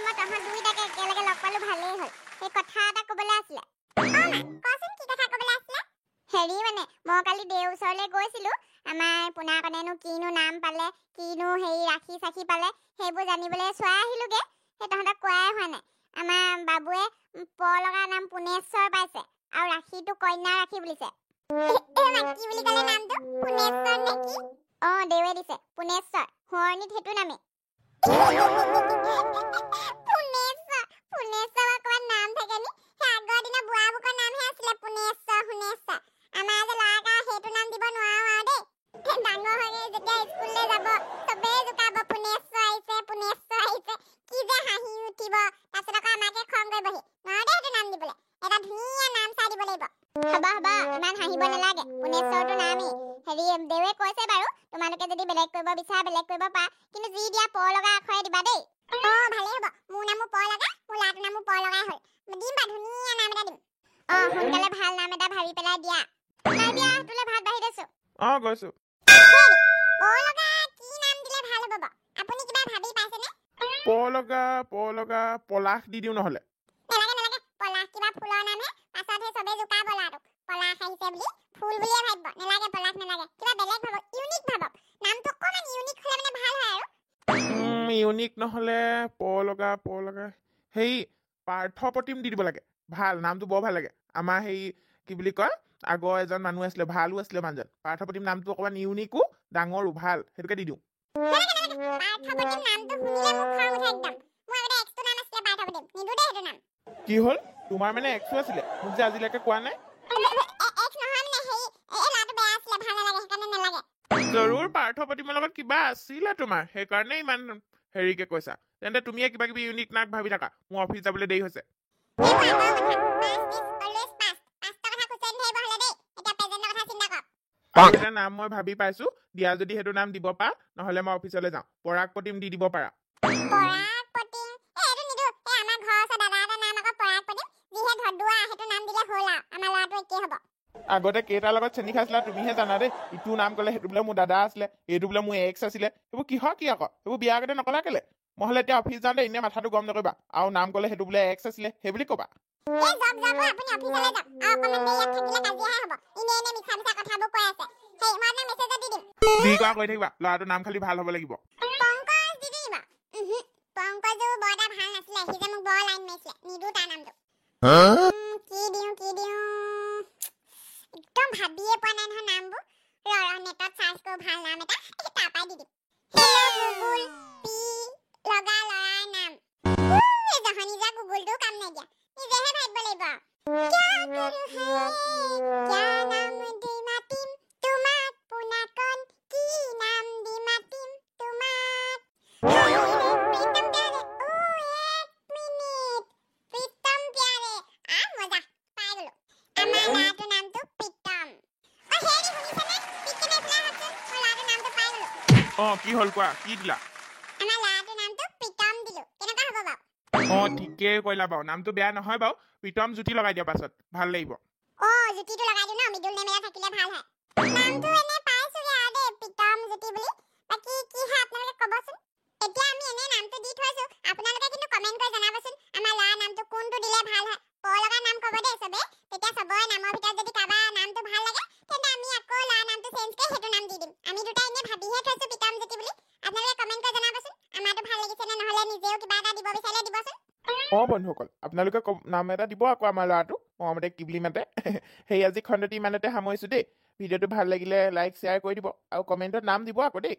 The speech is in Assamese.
মই তহঁত দুইটাকে একেলগে লগ পালো ভালেই হ'ল। সেই কথা এটা ক'বলৈ আছিলে। কচোন কি কথা ক'বলৈ আছিলে? হেৰি মানে মই কালি দেউৰ ওচৰলৈ গৈছিলো। আমাৰ পোনাকণেনো কিনো নাম পালে, কিনো হেৰি ৰাখি চাখি পালে, সেইবোৰ জানিবলৈ চোৱাই আহিলোগে। সেই তহঁতক কোৱাই হোৱা নাই। আমাৰ বাবুৱে প লগা নাম পুনেশ্বৰ পাইছে আৰু ৰাখিটো কন্যা ৰাখি বুলিছে। কি বুলি ক'লে নামটো? পুনেশ্বৰ নেকি? দেৱে দিছে পুনেশ্বৰ। শুৱনিত সেইটো নামে। পুনেশ্বৰ অকমান নাম থাকে নি? সেই আগৰ দিনৰ বুঢ়াবোকৰ নামহে আছিলে পুনেশ্বৰ, শুনেশ্বৰ। আমাৰ যে ল'ৰাক সেইটো নাম দিব নোৱাৰো আৰু দেই। ডাঙৰ হৈ যেতিয়া স্কুললৈ যাব চবেই জোকাব পুনেশ্বৰ আহিছে, পুনেশ্বৰ আহিছে। কি যে হাঁহি উঠিব। তাৰপিছত আকৌ আমাকে খং কৰিবহি। নোৱাৰো দেই সেইটো নাম দিবলৈ। এটা ধুনীয়া নাম চাই দিব লাগিব। হবা ইমান হাঁহিব নালাগে। পুনেশ্বৰটো নামেই। হেৰি দেৱে কৈছে বাৰু তোমালোকে যদি বেলেগ কৰিব বিচাৰা বেলেগ কৰিব পাৰা, কিন্তু যি দিয়া প লগা আখৰে দিবা দেই। ভালেই হ'ব। মোৰ নামো প লগা, মোৰ ল'ৰাটোৰ নামো প লগাই হ'ল। দিম বা ধুনীয়া নাম এটা দিম। সোনকালে ভাল নাম এটা ভাবি পেলাই দিয়া। নাই দিয়া, তোলে ভাত বাঢ়ি দিছো। গৈছো। প লগা কি নাম দিলে ভাল হ'ব বাৰু? আপুনি কিবা ভাবি পাইছেনে? প লগা পলাশ দি দিওঁ নহলে। নালাগে। পলাশ কিবা ফুলৰ নামহে। পাছত সেই চবে জোকাব ল'ৰাটোক। পলাশ আহিছে বুলি ফুল বুলিয়ে ভাবিব। নালাগে পলাশ নালাগে। কিবা বেলেগ ভাবক, ইউনিক ভাবক। নামটো অকমান ইউনিক হ'লে মানে ভাল হয় আৰু। ইউনিক নহলে প লগা সেই পাৰ্থপ্ৰতিম দি দিব লাগে। ভাল নামটো বৰ ভাল লাগে। আমাৰ সেই কি বুলি কয় আগৰ এজন মানুহ আছিলে, ভালো আছিলে মানুহজন। পাৰ্থপ্ৰতিম নামটো অকমান ইউনিকো ডাঙৰো ভাল, সেইটোকে দি দিওঁ। পাৰ্থপ্ৰতিম নামটো শুনিলে মোৰ খং উঠে একদম। মোৰ আগতে এক্সটো নাম আছিলে পাৰ্থপ্ৰতিম। নিদো দেই সেইটো নাম। কি হ'ল? তোমাৰ মানে এক্সো আছিলে? মোক যে আজিলৈকে কোৱা নাই। এক্স নহয় মানে সেই ল'ৰাটো বেয়া আছিলে, ভাল নালাগে, সেইকাৰণে নালাগে। জৰুৰ পাৰ্থপ্ৰতিমৰ লগত কিবা আছিলে তোমাৰ, সেইকাৰণে ইমান হেৰিকে কৈছা। তেন্তে তুমিয়ে কিবা কিবি ইউনিক নাম ভাবি থাকা। মোৰ অফিচ যাবলৈ দেৰি হৈছে। এটা নাম মই ভাবি পাইছো। দিয়া যদি সেইটো নাম দিব পাৰা, নহলে মই অফিচলৈ যাওঁ। পৰাগ প্ৰতিম দি দিব পাৰা। আগতে কেইটাৰ লগত চেনি খাইছিলা তুমিহে জানা দেই। ইটো নাম কলে সেইটো বোলে মোৰ দাদা আছিলে, এইটো বোলে মোৰ এক্স আছিলে। সেইবোৰ কিহৰ কি আকৌ? সেইবোৰ বিয়া আগতে নকলা কেলে? মই হলে এতিয়া অফিচ যাওঁতে এনে মাথাটো গৰম নকৰিবা। আৰু নাম কলে সেইটো বোলে এক্স আছিলে সেই বুলি কবা। যি কোৱা কৈ থাকিবা। ল'ৰাটোৰ নাম খালি ভাল হ'ব লাগিব। একদম ভাবিয়ে পোৱা নাই নহয় নামবোৰ। নেটত চাৰ্চ কৰো ভাল নাম এটা, তাৰপৰাই দি দিম। লগা ল'ৰাৰ নাম। জহনীজা গুগলটো কাম নাই দিয়া। নিজেহে ভাবিব লাগিব। क्या नाम दी मातिम तुम्हाक पुनाकन, की नाम दी मातिम तुम्हाक। प्रीतम प्यारे, एक मिनिट। प्रीतम प्यारे। मजा পাই গলো। আমাৰ ল'ৰাটোৰ নামটো প্ৰীতম। হেৰি শুনিছানে? পিকেনে এফালে আহকচোন। মই ল'ৰাটোৰ নামটো পাই গলো। কি হ'ল কোৱা? কি দিলা? আমাৰ ল'ৰাটোৰ নামটো প্ৰীতম দিলো। কেনেকুৱা হ'ব বাৰু? ঠিকেই কৰিলা বাৰু। নামটো বেয়া নহয় বাৰু। প্ৰীতম জ্যোতি লগাই দিয়া পাছত, ভাল লাগিব। জ্যোতিটো লগাই দিওঁ ন, মিডল নেম এটা থাকিলে ভাল হয়। নামটো এনে পাইছোগে আৰু দেই, প্ৰীতম জ্যোতি বুলি। বাকী কি হয় আপোনালোকে ক'বচোন। এতিয়া আমি এনে নামটো দি থৈছো, আপোনালোকে কিন্তু কমেন্ট কৰি জনাবচোন আমাৰ ল'ৰাৰ নামটো কোনটো দিলে ভাল হয়। প লগা নাম ক'ব দেই চবে। তেতিয়া চবৰে নামৰ ভিতৰত যদি কাৰোবাৰ নামটো ভাল লাগে, তেন্তে আমি আকৌ ল'ৰাৰ নামটো চেঞ্জ কৰি সেইটো নাম দি দিম। আমি দুটা এনে ভাবিহে থৈছো প্ৰীতম জ্যোতি বুলি। আপোনালোকে কমেন্ট কৰি জনাবচোন আমাৰটো ভাল লাগিছে নে, নহলে নিজেও কিবা এটা দিব বিচাৰিলে দিবচোন। বন্ধুসকল, আপোনালোকে নাম এটা দিব আকৌ আমাৰ ল'ৰাটো মৰমতে কি বুলি মাতে। সেই আজি খণ্ডটি ইমানতে সামৰিছো দেই। ভিডিঅ'টো ভাল লাগিলে লাইক শ্বেয়াৰ কৰি দিব আৰু কমেণ্টত নাম দিব আকৌ দেই।